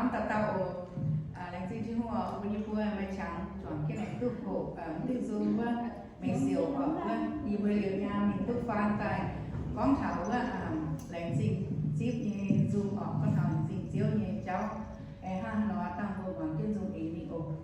nón ta tao lãnh sinh chứ hoa bên như bữa mai trắng chọn cái này tu khổ tự du vâng mình siêu ở vâng đi bơi liều nha mình tu phan tại con thảo lãnh sinh ship như zoom ở con thảo lãnh sinh chiếu như cháu ha nó tăng vô bằng cái zoom ý mình ổn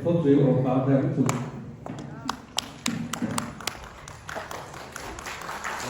Phốt dưới ổ báo dẫn chủ